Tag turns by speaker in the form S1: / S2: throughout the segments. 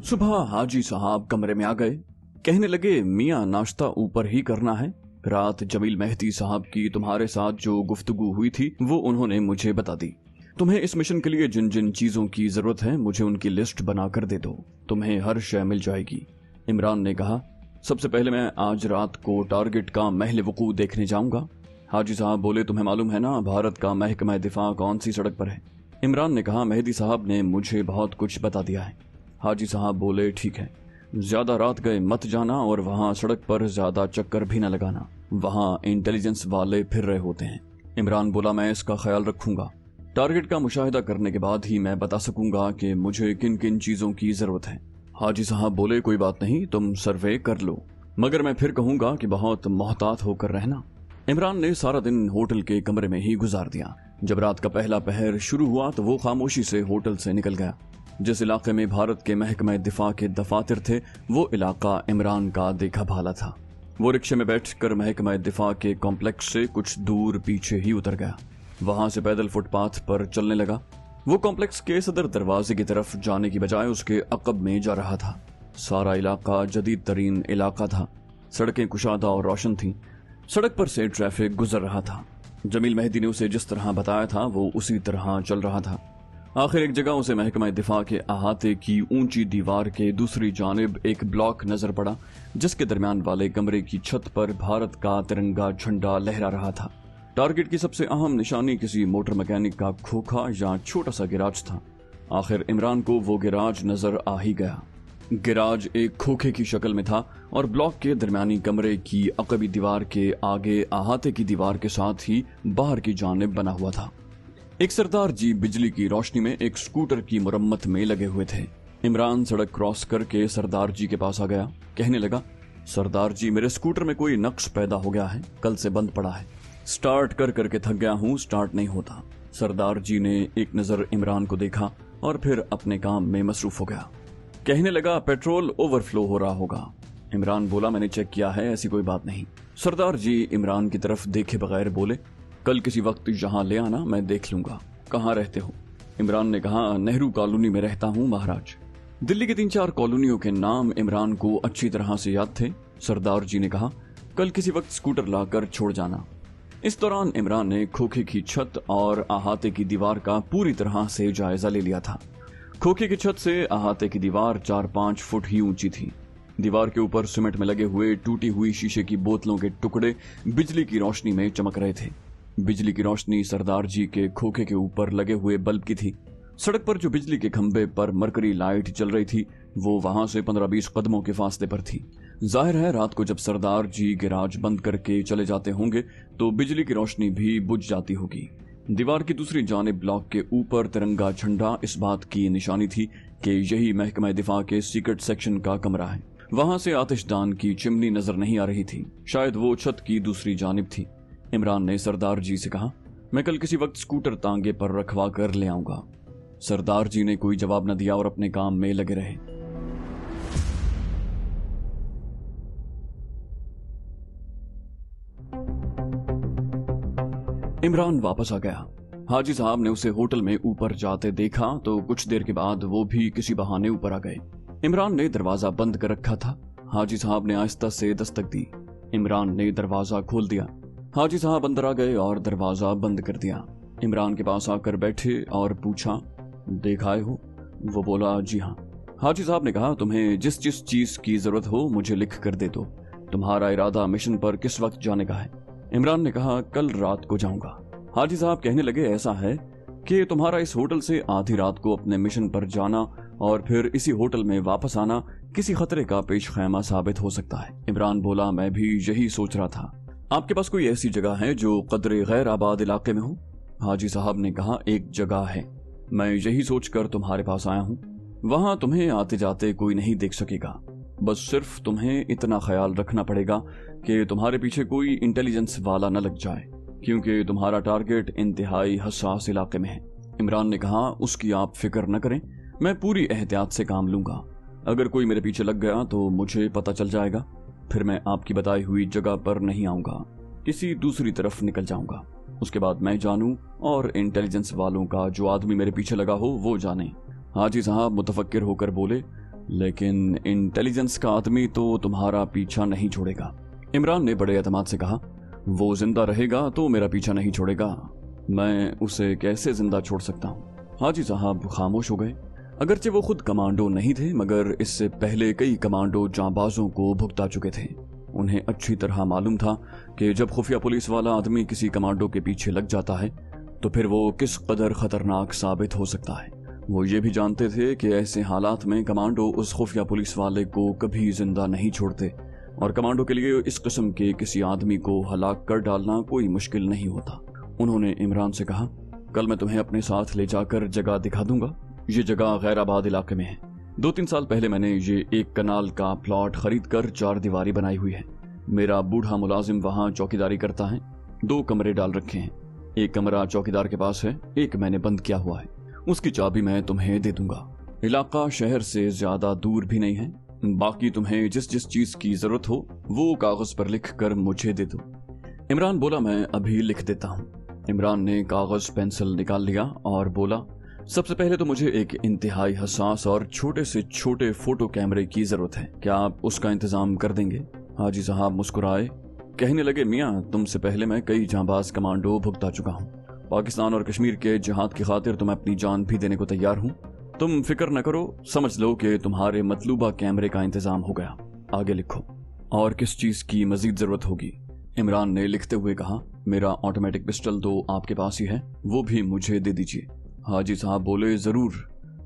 S1: सुबह हाजी साहब कमरे में आ गए। कहने लगे, मियाँ नाश्ता ऊपर ही करना है। रात जमील मेहदी साहब की तुम्हारे साथ जो गुफ्तगू हुई थी वो उन्होंने मुझे बता दी। तुम्हें इस मिशन के लिए जिन जिन चीजों की जरूरत है मुझे उनकी लिस्ट बनाकर दे दो, तुम्हें हर शय मिल जाएगी। इमरान ने कहा, सबसे पहले मैं आज रात को टारगेट का महल वकू देखने जाऊंगा। हाजी साहब बोले, तुम्हें मालूम है ना भारत का महकमा दिफा कौन सी सड़क पर है? इमरान ने कहा, मेहदी साहब ने मुझे बहुत कुछ बता दिया है। हाजी साहब बोले, ठीक है, ज्यादा रात गए मत जाना और वहां सड़क पर ज्यादा चक्कर भी न लगाना, वहां इंटेलिजेंस वाले फिर रहे होते हैं। इमरान बोला, मैं इसका ख्याल रखूंगा। टारगेट का मुशाहिदा करने के बाद ही मैं बता सकूंगा कि मुझे किन किन चीजों की जरूरत है। हाजी साहब बोले, कोई बात नहीं, तुम सर्वे कर लो, मगर मैं फिर कहूंगा कि बहुत मोहतात होकर रहना। इमरान ने सारा दिन होटल के कमरे में ही गुजार दिया। जब रात का पहला पहर शुरू हुआ तो वो खामोशी से होटल से निकल गया। जिस इलाके में भारत के महकमा दिफा के दफातर थे वो इलाका इमरान का देखा भाला था। वो रिक्शे में बैठकर महकमा दिफा के कॉम्प्लेक्स से कुछ दूर पीछे ही उतर गया। वहां से पैदल फुटपाथ पर चलने लगा। वो कॉम्प्लेक्स के सदर दरवाजे की तरफ जाने की बजाय उसके अकब में जा रहा था। सारा इलाका जदीद तरीन इलाका था। सड़कें कुशादा और रोशन थीं। सड़क पर से ट्रैफिक गुजर रहा था। जमील मेहदी ने उसे जिस तरह बताया था वो उसी तरह चल रहा था। आखिर एक जगह उसे महकमा दिफा के अहाते की ऊंची दीवार के दूसरी जानिब एक ब्लॉक नजर पड़ा, जिसके दरमियान वाले कमरे की छत पर भारत का तिरंगा झंडा लहरा रहा था। टारगेट की सबसे अहम निशानी किसी मोटर मैकेनिक का खोखा या छोटा सा गिराज था। आखिर इमरान को वो गिराज नजर आ ही गया। गिराज एक खोखे की शक्ल में था और ब्लॉक के दरमियानी कमरे की अकबी दीवार के आगे अहाते की दीवार के साथ ही बाहर की जानिब बना हुआ था। एक सरदार जी बिजली की रोशनी में एक स्कूटर की मुरम्मत में लगे हुए थे। इमरान सड़क क्रॉस करके सरदार जी के पास आ गया। कहने लगा, सरदार जी, मेरे स्कूटर में कोई नक्श पैदा हो गया है, कल से बंद पड़ा है, स्टार्ट कर करके थक गया हूँ, स्टार्ट नहीं होता। सरदार जी ने एक नजर इमरान को देखा और फिर अपने काम में मसरूफ हो गया। कहने लगा, पेट्रोल ओवरफ्लो हो रहा होगा। इमरान बोला, मैंने चेक किया है, ऐसी कोई बात नहीं। सरदार जी इमरान की तरफ देखे बगैर बोले, कल किसी वक्त यहाँ ले आना, मैं देख लूंगा। कहाँ रहते हो? इमरान ने कहा, नेहरू कॉलोनी में रहता हूँ महाराज। दिल्ली की 3-4 कॉलोनियों के नाम इमरान को अच्छी तरह से याद थे। सरदार जी ने कहा, कल किसी वक्त स्कूटर लाकर छोड़ जाना। इस दौरान इमरान ने खोखे की छत और अहाते की दीवार का पूरी तरह से जायजा ले लिया था। खोखे की छत से अहाते की दीवार 4-5 फुट ही ऊंची थी। दीवार के ऊपर सीमेंट में लगे हुए टूटी हुई शीशे की बोतलों के टुकड़े बिजली की रोशनी में चमक रहे थे। बिजली की रोशनी सरदार जी के खोखे के ऊपर लगे हुए बल्ब की थी। सड़क पर जो बिजली के खंभे पर मरकरी लाइट जल रही थी वो वहां से 15-20 कदमों के फासले पर थी। जाहिर है रात को जब सरदार जी गिराज बंद करके चले जाते होंगे तो बिजली की रोशनी भी बुझ जाती होगी। दीवार की दूसरी जानिब ब्लॉक के ऊपर तिरंगा झंडा इस बात की निशानी थी कि यही महकमा दिफा के सीक्रेट सेक्शन का कमरा है। वहां से आतिशदान की चिमनी नजर नहीं आ रही थी, शायद वो छत की दूसरी जानिब थी। इमरान ने सरदार जी से कहा, मैं कल किसी वक्त स्कूटर तांगे पर रखवा कर ले आऊंगा। सरदार जी ने कोई जवाब न दिया और अपने काम में लगे रहे। इमरान वापस आ गया। हाजी साहब ने उसे होटल में ऊपर जाते देखा तो कुछ देर के बाद वो भी किसी बहाने ऊपर आ गए। इमरान ने दरवाजा बंद कर रखा था। हाजी साहब ने आहिस्ता से दस्तक दी। इमरान ने दरवाजा खोल दिया। हाजी साहब अंदर आ गए और दरवाजा बंद कर दिया। इमरान के पास आकर बैठे और पूछा, देख आए हो? वो बोला, जी हाँ। हाजी साहब ने कहा, तुम्हें जिस जिस चीज की जरूरत हो मुझे लिख कर दे दो। तुम्हारा इरादा मिशन पर किस वक्त जाने का है? इमरान ने कहा, कल रात को जाऊंगा। हाजी साहब कहने लगे, ऐसा है कि तुम्हारा इस होटल से आधी रात को अपने मिशन पर जाना और फिर इसी होटल में वापस आना किसी खतरे का पेश खैमा साबित हो सकता है। इमरान बोला, मैं भी यही सोच रहा था। आपके पास कोई ऐसी जगह है जो कदरे गैर आबाद इलाके में हो? हाजी साहब ने कहा, एक जगह है, मैं यही सोचकर तुम्हारे पास आया हूँ। वहां तुम्हें आते जाते कोई नहीं देख सकेगा, बस सिर्फ तुम्हें इतना ख्याल रखना पड़ेगा कि तुम्हारे पीछे कोई इंटेलिजेंस वाला न लग जाए, क्योंकि तुम्हारा टारगेट इंतहाई हसास इलाके में है। इमरान ने कहा, उसकी आप फिक्र न करें, मैं पूरी एहतियात से काम लूंगा। अगर कोई मेरे पीछे लग गया तो मुझे पता चल जाएगा, फिर मैं आपकी बताई हुई जगह पर नहीं आऊंगा, किसी दूसरी तरफ निकल जाऊंगा। उसके बाद मैं जानूं और इंटेलिजेंस वालों का जो आदमी मेरे पीछे लगा हो वो जाने। हाजी साहब मुतफक्किर होकर बोले, लेकिन इंटेलिजेंस का आदमी तो तुम्हारा पीछा नहीं छोड़ेगा। इमरान ने बड़े एतमाद से कहा, वो जिंदा रहेगा तो मेरा पीछा नहीं छोड़ेगा, मैं उसे कैसे जिंदा छोड़ सकता हूँ। हाजी साहब खामोश हो गए। अगरचे वो खुद कमांडो नहीं थे, मगर इससे पहले कई कमांडो जांबाजों को भुगता चुके थे। उन्हें अच्छी तरह मालूम था कि जब खुफिया पुलिस वाला आदमी किसी कमांडो के पीछे लग जाता है तो फिर वो किस कदर खतरनाक साबित हो सकता है। वो ये भी जानते थे कि ऐसे हालात में कमांडो उस खुफिया पुलिस वाले को कभी जिंदा नहीं छोड़ते, और कमांडो के लिए इस किस्म के किसी आदमी को हलाक कर डालना कोई मुश्किल नहीं होता। उन्होंने इमरान से कहा, कल मैं तुम्हें अपने साथ ले जाकर जगह दिखा दूंगा। ये जगह गैराबाद इलाके में है। 2-3 साल पहले मैंने ये एक कनाल का प्लॉट खरीद कर 4 दीवारी बनाई हुई है। मेरा बूढ़ा मुलाजिम वहाँ चौकीदारी करता है। 2 कमरे डाल रखे हैं। एक कमरा चौकीदार के पास है, एक मैंने बंद किया हुआ है। उसकी चाबी मैं तुम्हें दे दूंगा। इलाका शहर से ज्यादा दूर भी नहीं है। बाकी तुम्हें जिस जिस चीज की जरूरत हो वो कागज पर लिख कर मुझे दे दो। इमरान बोला, मैं अभी लिख देता हूँ। इमरान ने कागज पेंसिल निकाल लिया और बोला, सबसे पहले तो मुझे एक इंतहाई हसास और छोटे से छोटे फोटो कैमरे की जरूरत है। क्या आप उसका इंतजाम कर देंगे? हाजी साहब मुस्कुराए, कहने लगे, मियाँ तुमसे पहले मैं कई जांबाज कमांडो भुगता चुका हूँ। पाकिस्तान और कश्मीर के जिहाद की खातिर तो मैं अपनी जान भी देने को तैयार हूँ। तुम फिक्र न करो, समझ लो कि तुम्हारे मतलूबा कैमरे का इंतजाम हो गया। आगे लिखो। और किस चीज की मजीद जरूरत होगी? इमरान ने लिखते हुए कहा, मेरा ऑटोमेटिक पिस्टल तो आपके पास ही है, वो भी मुझे दे दीजिए। हाजी साहब बोले, जरूर,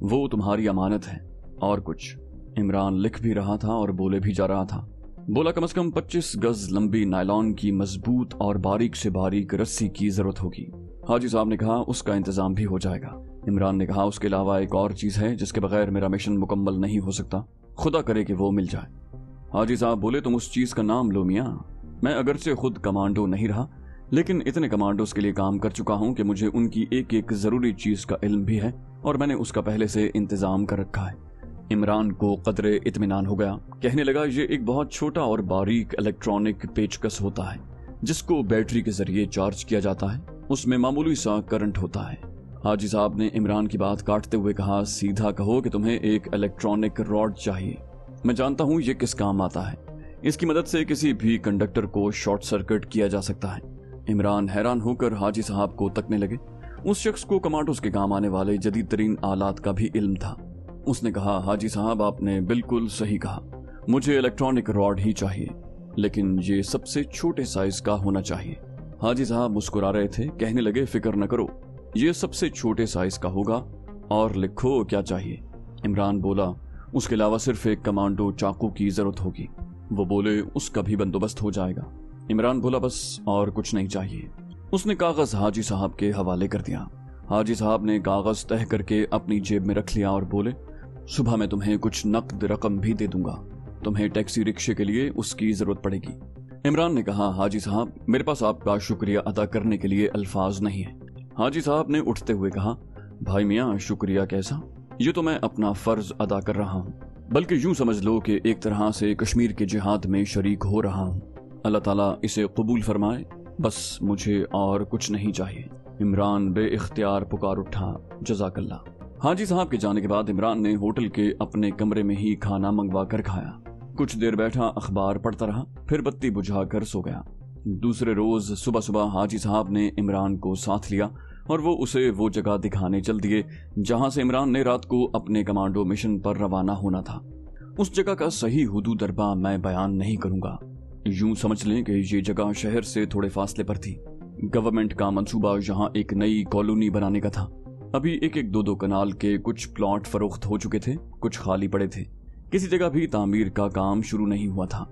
S1: वो तुम्हारी अमानत है। और कुछ? इमरान लिख भी रहा था और बोले भी जा रहा था। बोला, कम से कम 25 गज लंबी नायलॉन की मजबूत और बारीक से बारीक रस्सी की जरूरत होगी। हाजी साहब ने कहा, उसका इंतजाम भी हो जाएगा। इमरान ने कहा, उसके अलावा एक और चीज है जिसके बगैर मेरा मिशन मुकम्मल नहीं हो सकता, खुदा करे कि वो मिल जाए। हाजी साहब बोले, तुम उस चीज का नाम लो मियाँ। मैं अगरचे खुद कमांडो नहीं रहा, लेकिन इतने कमांडोज के लिए काम कर चुका हूं कि मुझे उनकी एक एक जरूरी चीज का इल्म भी है और मैंने उसका पहले से इंतजाम कर रखा है। इमरान को कदरे इत्मीनान हो गया। कहने लगा, ये एक बहुत छोटा और बारीक इलेक्ट्रॉनिक पेचकस होता है जिसको बैटरी के जरिए चार्ज किया जाता है। उसमें मामूली सा करंट होता है। हाजी साहब ने इमरान की बात काटते हुए कहा, सीधा कहो कि तुम्हें एक इलेक्ट्रॉनिक रॉड चाहिए। मैं जानता हूं ये किस काम आता है। इसकी मदद से किसी भी कंडक्टर को शॉर्ट सर्किट किया जा सकता है। इमरान हैरान होकर हाजी साहब को तकने लगे। उस शख्स को कमांडोज के काम आने वाले जदीद तरीन आलात का भी इल्म था। उसने कहा, हाजी साहब आपने बिल्कुल सही कहा, मुझे इलेक्ट्रॉनिक रॉड ही चाहिए, लेकिन ये सबसे छोटे साइज का होना चाहिए। हाजी साहब मुस्कुरा रहे थे। कहने लगे, फिक्र न करो, ये सबसे छोटे साइज का होगा। और लिखो क्या चाहिए। इमरान बोला, उसके अलावा सिर्फ एक कमांडो चाकू की जरूरत होगी। वो बोले, उसका भी बंदोबस्त हो जाएगा। इमरान बोला, बस और कुछ नहीं चाहिए। उसने कागज हाजी साहब के हवाले कर दिया। हाजी साहब ने कागज तह करके अपनी जेब में रख लिया और बोले, सुबह मैं तुम्हें कुछ नकद रकम भी दे दूंगा, तुम्हें टैक्सी रिक्शे के लिए उसकी जरूरत पड़ेगी। इमरान ने कहा, हाजी साहब मेरे पास आपका शुक्रिया अदा करने के लिए अल्फाज नहीं है। हाजी साहब ने उठते हुए कहा, भाई मियाँ शुक्रिया कैसा, ये तो मैं अपना फर्ज अदा कर रहा हूँ, बल्कि यूं समझ लो कि एक तरह से कश्मीर के जिहाद में शरीक हो रहा हूँ। अल्लाह ताला इसे कबूल फरमाए, बस मुझे और कुछ नहीं चाहिए। इमरान बेइख्तियार पुकार उठा, जज़ाकल्लाह। हाजी साहब के जाने के बाद इमरान ने होटल के अपने कमरे में ही खाना मंगवा कर खाया। कुछ देर बैठा अखबार पढ़ता रहा, फिर बत्ती बुझा कर सो गया। दूसरे रोज सुबह सुबह हाजी साहब ने इमरान को साथ लिया और वो उसे वो जगह दिखाने चल दिए जहां से इमरान ने रात को अपने कमांडो मिशन पर रवाना होना था। उस जगह का सही हुदूद अरबा मैं बयान नहीं करूंगा। यूं समझ लें कि ये जगह शहर से थोड़े फासले पर थी। गवर्नमेंट का मंसूबा यहाँ एक नई कॉलोनी बनाने का था। अभी एक एक दो कनाल के कुछ प्लॉट फरोख्त हो चुके थे, कुछ खाली पड़े थे। किसी जगह भी तामीर का काम शुरू नहीं हुआ था।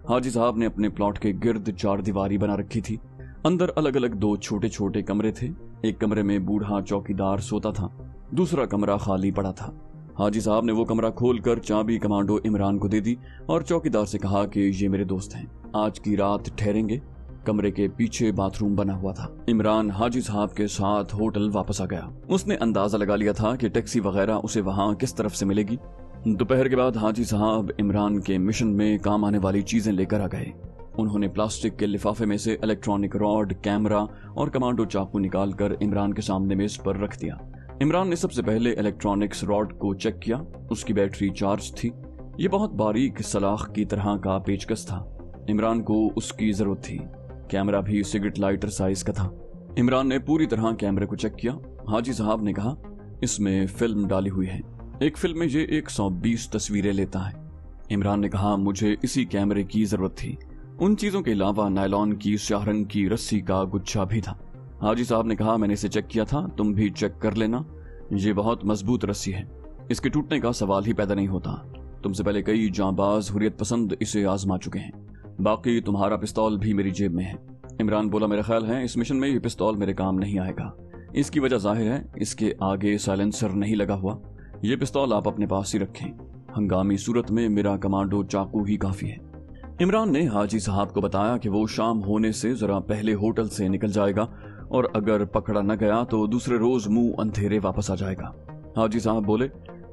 S1: हाजी साहब ने अपने प्लॉट के गिर्द 4 दीवारी बना रखी थी। अंदर अलग अलग 2 छोटे छोटे कमरे थे। एक कमरे में बूढ़ा चौकीदार सोता था, दूसरा कमरा खाली पड़ा था। हाजी साहब ने वो कमरा खोलकर चाबी कमांडो इमरान को दे दी और चौकीदार से कहा कि ये मेरे दोस्त हैं, आज की रात ठहरेंगे। कमरे के पीछे बाथरूम बना हुआ था। इमरान हाजी साहब के साथ होटल वापस आ गया। उसने अंदाजा लगा लिया था कि टैक्सी वगैरह उसे वहां किस तरफ से मिलेगी। दोपहर के बाद हाजी साहब इमरान के मिशन में काम आने वाली चीजें लेकर आ गए। उन्होंने प्लास्टिक के लिफाफे में से इलेक्ट्रॉनिक रॉड, कैमरा और कमांडो चाकू निकालकर इमरान के सामने मेज पर रख दिया। इमरान ने सबसे पहले इलेक्ट्रॉनिक्स रॉड को चेक किया। उसकी बैटरी चार्ज थी। ये बहुत बारीक सलाख की तरह का पेचकस था। इमरान को उसकी जरूरत थी। कैमरा भी सिगरेट लाइटर साइज का था। इमरान ने पूरी तरह कैमरे को चेक किया। हाजी साहब ने कहा, इसमें फिल्म डाली हुई है। एक फिल्म में ये 120 तस्वीरें लेता है। इमरान ने कहा, मुझे इसी कैमरे की जरूरत थी। उन चीजों के अलावा नायलॉन की स्याह रंग की रस्सी का गुच्छा भी था। हाजी साहब ने कहा, मैंने इसे चेक किया था, तुम भी चेक कर लेना। ये बहुत मजबूत रस्सी है, इसके टूटने का सवाल ही पैदा नहीं होता। तुमसे पहले कई जांबाज हुर्रियत पसंद इसे आजमा चुके हैं। बाकी तुम्हारा पिस्तौल भी मेरी जेब में है। इमरान बोला, मेरा ख्याल है इस मिशन में ये पिस्तौल मेरे काम नहीं आएगा। इसकी वजह जाहिर है, इसके आगे साइलेंसर नहीं लगा हुआ। ये पिस्तौल आप अपने पास ही रखें। हंगामी सूरत में मेरा कमांडो चाकू ही काफी है। इमरान ने हाजी साहब को बताया कि वो शाम होने से जरा पहले होटल से निकल जाएगा और अगर पकड़ा न गया तो दूसरे रोज मुंह अंधेरे वापस आ जाएगा। हाजी साहब बोले,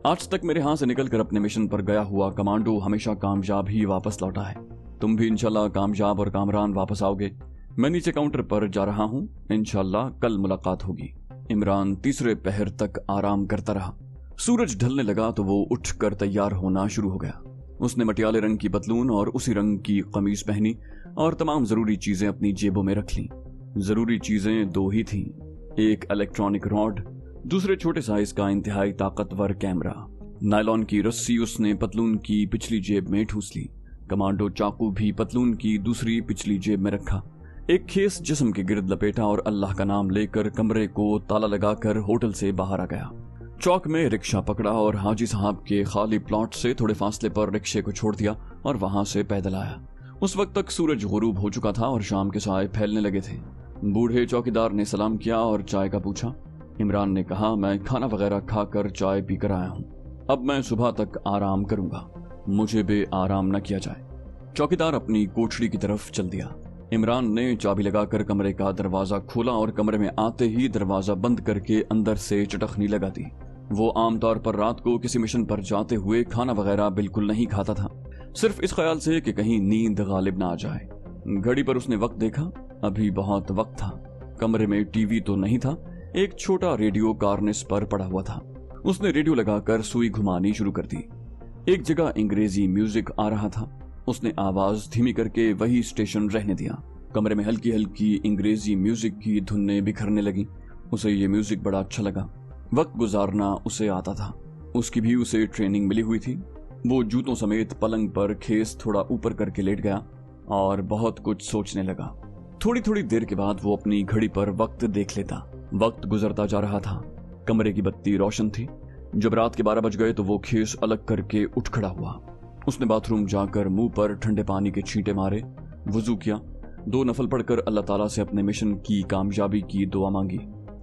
S1: आज तक मेरे हाथ से निकलकर अपने मिशन पर गया हुआ कमांडो हमेशा कामयाब ही वापस लौटा है। तुम भी इंशाल्लाह कामयाब और कामरान वापस आओगे। मैं नीचे काउंटर पर जा रहा हूँ, इंशाल्लाह कल मुलाकात होगी। इमरान तीसरे पहर तक आराम करता रहा। सूरज ढलने लगा तो वो उठकर तैयार होना शुरू हो गया। उसने मटियाले रंग की पतलून और उसी रंग की कमीज पहनी और तमाम जरूरी चीजें अपनी जेबों में रख लीं। जरूरी चीजें दो ही थीं, एक इलेक्ट्रॉनिक रॉड, दूसरे छोटे साइज का इंतहाई ताकतवर कैमरा। नायलॉन की रस्सी उसने पतलून की पिछली जेब में ठूस ली। कमांडो चाकू भी पतलून की दूसरी पिछली जेब में रखा। एक खेस जिस्म के गिर्द लपेटा और अल्लाह का नाम लेकर कमरे को ताला लगाकर होटल से बाहर आ गया। चौक में रिक्शा पकड़ा और हाजी साहब के खाली प्लॉट से थोड़े फासले पर रिक्शे को छोड़ दिया और वहां से पैदल आया। उस वक्त तक सूरज गुरूब हो चुका था और शाम के साए फैलने लगे थे। बूढ़े चौकीदार ने सलाम किया और चाय का पूछा। इमरान ने कहा, मैं खाना वगैरह खाकर चाय पीकर आया हूँ। अब मैं सुबह तक आराम करूंगा, मुझे बे आराम न किया जाए। चौकीदार अपनी कोठड़ी की तरफ चल दिया। इमरान ने चाबी लगाकर कमरे का दरवाजा खोला और कमरे में आते ही दरवाजा बंद करके अंदर से चटखनी लगा दी। वो आमतौर पर रात को किसी मिशन पर जाते हुए खाना वगैरह बिल्कुल नहीं खाता था, सिर्फ इस ख्याल से कि कहीं नींद गालिब ना आ जाए। घड़ी पर उसने वक्त देखा, अभी बहुत वक्त था। कमरे में टीवी तो नहीं था, एक छोटा रेडियो कार्निस पर पड़ा हुआ था। उसने रेडियो लगाकर सुई घुमानी शुरू कर दी। एक जगह अंग्रेजी म्यूजिक आ रहा था। उसने आवाज धीमी करके वही स्टेशन रहने दिया। कमरे में हल्की हल्की अंग्रेजी म्यूजिक की धुनें बिखरने लगी। उसे ये म्यूजिक बड़ा अच्छा लगा। वक्त गुजारना उसे आता था। उसकी भी उसे ट्रेनिंग मिली हुई थी। वो जूतों समेत पलंग पर खेस थोड़ा ऊपर करके लेट गया और बहुत कुछ सोचने लगा। थोड़ी थोड़ी देर के बाद वो अपनी घड़ी पर वक्त देख लेता। वक्त गुजरता जा रहा था। कमरे की बत्ती रोशन थी। जब रात के 12 बज गए तो वो खेस अलग करके उठ खड़ा हुआ। उसने बाथरूम जाकर मुंह पर ठंडे पानी के छींटे मारे, वुजू किया, 2 नफल पढ़कर अल्लाह ताला से अपने मिशन की कामयाबी की दुआ मांगी।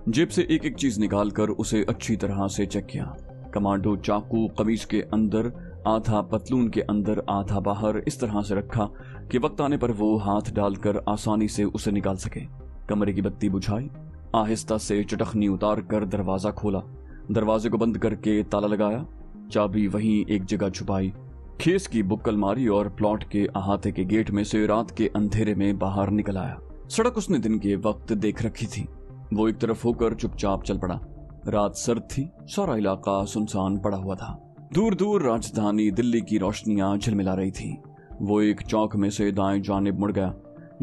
S1: जेब से एक एक चीज निकालकर उसे अच्छी तरह से चेक किया। कमांडो चाकू कमीज के अंदर, आधा पतलून के अंदर, आधा बाहर, इस तरह से रखा कि वक्त आने पर वो हाथ डालकर आसानी से उसे निकाल सके। कमरे की बत्ती बुझाई, आहिस्ता से चटखनी उतार कर दरवाजा खोला, दरवाजे को बंद करके ताला लगाया, चाबी वहीं एक जगह छुपाई, खेस की बुक्कल मारी और प्लॉट के अहाते के गेट में से रात के अंधेरे में बाहर निकल आया। सड़क उसने दिन के वक्त देख रखी थी। वो एक तरफ होकर चुपचाप चल पड़ा। रात सर्द थी, सारा इलाका सुनसान पड़ा हुआ था। दूर दूर राजधानी दिल्ली की रोशनियां झिलमिला रही थी। वो एक चौक में से दाएं जानिब मुड़ गया।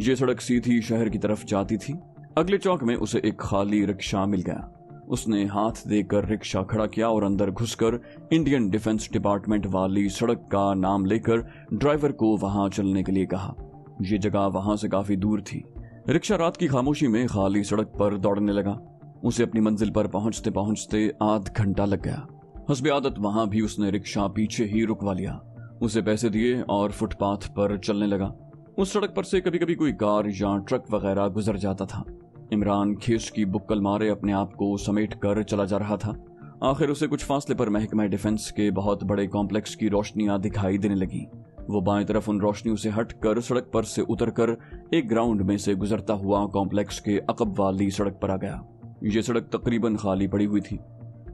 S1: ये सड़क सीधी शहर की तरफ जाती थी। अगले चौक में उसे एक खाली रिक्शा मिल गया। उसने हाथ देकर रिक्शा खड़ा किया और अंदर घुसकर इंडियन डिफेंस डिपार्टमेंट वाली सड़क का नाम लेकर ड्राइवर को वहां चलने के लिए कहा। ये जगह वहां से काफी दूर थी। रिक्शा रात की खामोशी में खाली सड़क पर दौड़ने लगा। उसे अपनी मंजिल पर पहुंचते पहुंचते आध घंटा लग गया। हस्बे आदत वहां भी उसने रिक्शा पीछे ही रुकवा लिया। उसे पैसे दिए और फुटपाथ पर चलने लगा। उस सड़क पर से कभी कभी कोई कार या ट्रक वगैरह गुजर जाता था। इमरान खेस की बुक्कल मारे अपने आप को समेट कर चला जा रहा था। आखिर उसे कुछ फासले पर महकमा डिफेंस के बहुत बड़े कॉम्प्लेक्स की रोशनियां दिखाई देने लगी। वो बाएं तरफ उन रोशनियों से हटकर सड़क पर से उतरकर एक ग्राउंड में से गुजरता हुआ कॉम्प्लेक्स के अकब वाली सड़क पर आ गया। ये सड़क तकरीबन खाली पड़ी हुई थी।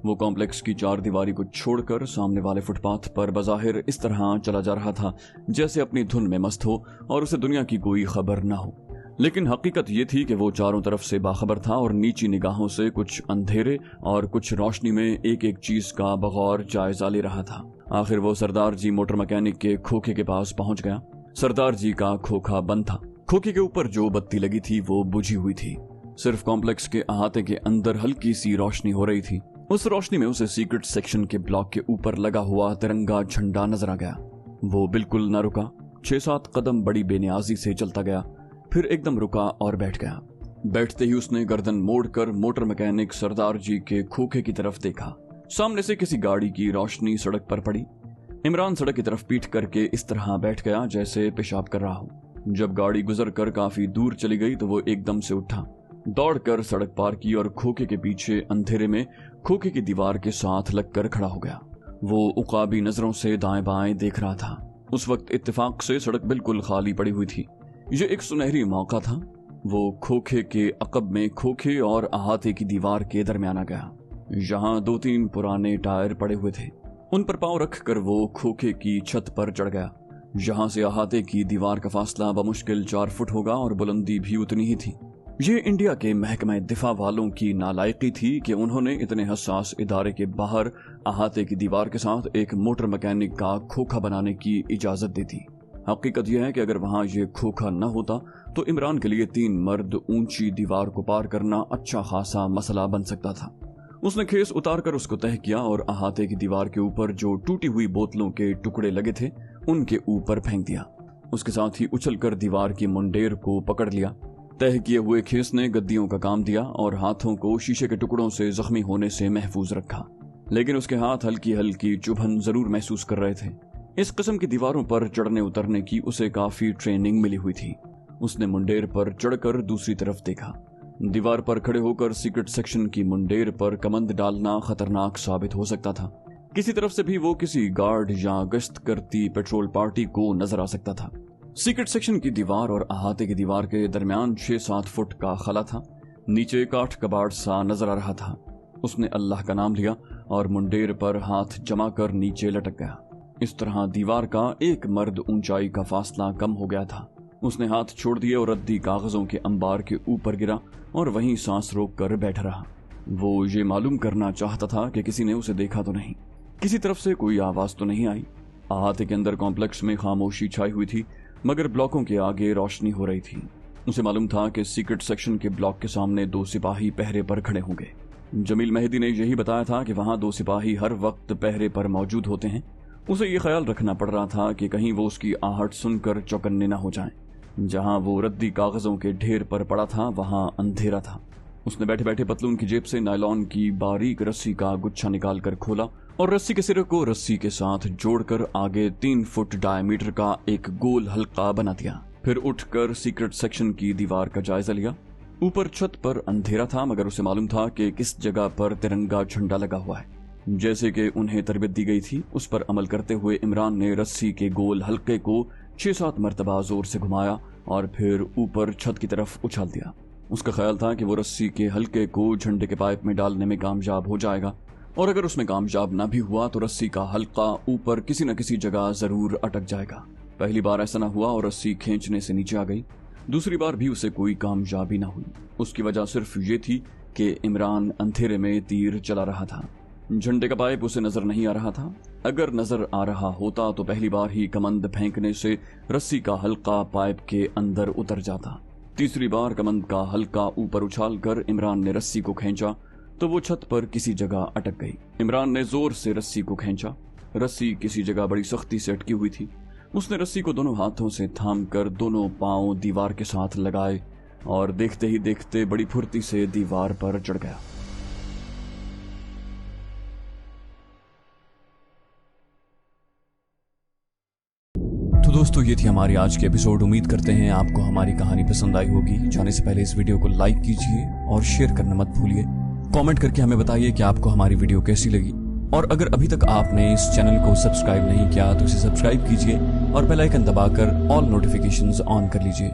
S1: वो कॉम्प्लेक्स की 4 दीवारी को छोड़कर सामने वाले फुटपाथ पर बज़ाहिर इस तरह चला जा रहा था जैसे अपनी धुन में मस्त हो और उसे दुनिया की कोई खबर न हो। लेकिन हकीकत ये थी कि वो चारों तरफ से बाखबर था और नीची निगाहों से कुछ अंधेरे और कुछ रोशनी में एक एक चीज का बगौर जायजा ले रहा था। आखिर वो सरदार जी मोटर मैकेनिक के खोखे के पास पहुंच गया। सरदार जी का खोखा बंद था। खोखे के ऊपर जो बत्ती लगी थी वो बुझी हुई थी। सिर्फ कॉम्प्लेक्स के अहाते के अंदर हल्की सी रोशनी हो रही थी। उस रोशनी में उसे सीक्रेट सेक्शन के ब्लॉक के ऊपर लगा हुआ तिरंगा झंडा नजर आ गया। वो बिल्कुल न रुका, 6-7 कदम बड़ी बेनियाजी से चलता गया, फिर एकदम रुका और बैठ गया। बैठते ही उसने गर्दन मोड़कर मोटर मैकेनिक सरदार जी के खोखे की तरफ देखा। सामने से किसी गाड़ी की रोशनी सड़क पर पड़ी। इमरान सड़क की तरफ पीठ करके इस तरह बैठ गया जैसे पेशाब कर रहा हो। जब गाड़ी गुजर कर काफी दूर चली गई तो वो एकदम से उठा, दौड़कर सड़क पार की और खोखे के पीछे अंधेरे में खोखे की दीवार के साथ लगकर खड़ा हो गया। वो उकाबी नजरों से दाएं बाएं देख रहा था। उस वक्त इत्तेफाक से सड़क बिल्कुल खाली पड़ी हुई थी। ये एक सुनहरी मौका था। वो खोखे के अकब में खोखे और अहाते की दीवार के दरमियान आ गया। यहाँ 2-3 पुराने टायर पड़े हुए थे। उन पर पांव रखकर वो खोखे की छत पर चढ़ गया। यहाँ से अहाते की दीवार का फासला बमुश्किल 4 फुट होगा और बुलंदी भी उतनी ही थी। ये इंडिया के महकमा दिफा वालों की नालायकी थी कि उन्होंने इतने हसास इदारे के बाहर अहाते की दीवार के साथ एक मोटर मैकेनिक का खोखा बनाने की इजाजत दी थी। हकीकत यह है कि अगर वहां ये खोखा न होता तो इमरान के लिए 3 मर्द ऊंची दीवार को पार करना अच्छा खासा मसला बन सकता था। उसने खेस उतारकर उसको तह किया और अहाते की दीवार के ऊपर जो टूटी हुई बोतलों के टुकड़े लगे थे उनके ऊपर फेंक दिया। उसके साथ ही उछलकर दीवार की मुंडेर को पकड़ लिया। तह किए हुए खेस ने गद्दियों का काम दिया और हाथों को शीशे के टुकड़ों से जख्मी होने से महफूज रखा, लेकिन उसके हाथ हल्की हल्की चुभन जरूर महसूस कर रहे थे। इस किस्म की दीवारों पर चढ़ने उतरने की उसे काफी ट्रेनिंग मिली हुई थी। उसने मुंडेर पर चढ़कर दूसरी तरफ देखा। दीवार पर खड़े होकर सीक्रेट सेक्शन की मुंडेर पर कमंद डालना खतरनाक साबित हो सकता था। किसी तरफ से भी वो किसी गार्ड या गश्त करती पेट्रोल पार्टी को नजर आ सकता था। सीक्रेट सेक्शन की दीवार और अहाते की दीवार के दरमियान 6-7 फुट का खला था। नीचे काठ कबाड़ सा नजर आ रहा था। उसने अल्लाह का नाम लिया और मुंडेर पर हाथ जमा कर नीचे लटक गया। इस तरह दीवार का 1 मर्द ऊंचाई का फासला कम हो गया था। उसने हाथ छोड़ दिए और रद्दी कागजों के अंबार के ऊपर गिरा और वहीं सांस रोक कर बैठा रहा। वो ये मालूम करना चाहता था कि किसी ने उसे देखा तो नहीं, किसी तरफ से कोई आवाज तो नहीं आई। अहाते के अंदर कॉम्प्लेक्स में खामोशी छाई हुई थी, मगर ब्लॉकों के आगे रोशनी हो रही थी। उसे मालूम था कि सीक्रेट सेक्शन के ब्लॉक के सामने 2 सिपाही पहरे पर खड़े होंगे। जमील मेहदी ने यही बताया था कि वहां 2 सिपाही हर वक्त पहरे पर मौजूद होते हैं। उसे ये ख्याल रखना पड़ रहा था कि कहीं वो उसकी आहट सुनकर चौकन्ने न हो जाएं। जहां वो रद्दी कागजों के ढेर पर पड़ा था वहां अंधेरा था। उसने बैठे बैठे पतलून की जेब से नायलॉन की बारीक रस्सी का गुच्छा निकाल कर खोला और रस्सी के सिरे को रस्सी के साथ जोड़कर आगे 3 फुट डायमीटर का एक गोल हल्का बना दिया। फिर उठकर सीक्रेट सेक्शन की दीवार का जायजा लिया। ऊपर छत पर अंधेरा था, मगर उसे मालूम था कि किस जगह पर तिरंगा झंडा लगा हुआ है। जैसे कि उन्हें तरबियत दी गई थी, उस पर अमल करते हुए इमरान ने रस्सी के गोल हल्के को 6-7 मरतबा जोर से घुमाया और फिर ऊपर छत की तरफ उछाल दिया। उसका ख्याल था कि वो रस्सी के हल्के को झंडे के पाइप में डालने में कामयाब हो जाएगा, और अगर उसमें कामयाब ना भी हुआ तो रस्सी का हल्का ऊपर किसी न किसी जगह जरूर अटक जाएगा। पहली बार ऐसा ना हुआ और रस्सी खींचने से नीचे आ गई। दूसरी बार भी उसे कोई कामयाबी ना हुई। उसकी वजह सिर्फ ये थी कि इमरान अंधेरे में तीर चला रहा था। झंडे का पाइप उसे नजर नहीं आ रहा था। अगर नजर आ रहा होता तो पहली बार ही कमंद फेंकने से रस्सी का हल्का पाइप के अंदर उतर जाता। तीसरी बार कमंद का हल्का ऊपर उछालकर इमरान ने रस्सी को खींचा तो वो छत पर किसी जगह अटक गई। इमरान ने जोर से रस्सी को खींचा। रस्सी किसी जगह बड़ी सख्ती से अटकी हुई थी। उसने रस्सी को दोनों हाथों से थामकर दोनों पांव दीवार के साथ लगाए और देखते ही देखते बड़ी फुर्ती से दीवार पर चढ़ गया। तो दोस्तों, ये थी हमारी आज की एपिसोड। उम्मीद करते हैं आपको हमारी कहानी पसंद आई होगी। जाने से पहले इस वीडियो को लाइक कीजिए और शेयर करना मत भूलिए। कमेंट करके हमें बताइए कि आपको हमारी वीडियो कैसी लगी, और अगर अभी तक आपने इस चैनल को सब्सक्राइब नहीं किया तो इसे सब्सक्राइब कीजिए और बेल आइकन दबाकर ऑल नोटिफिकेशंस ऑन कर लीजिए।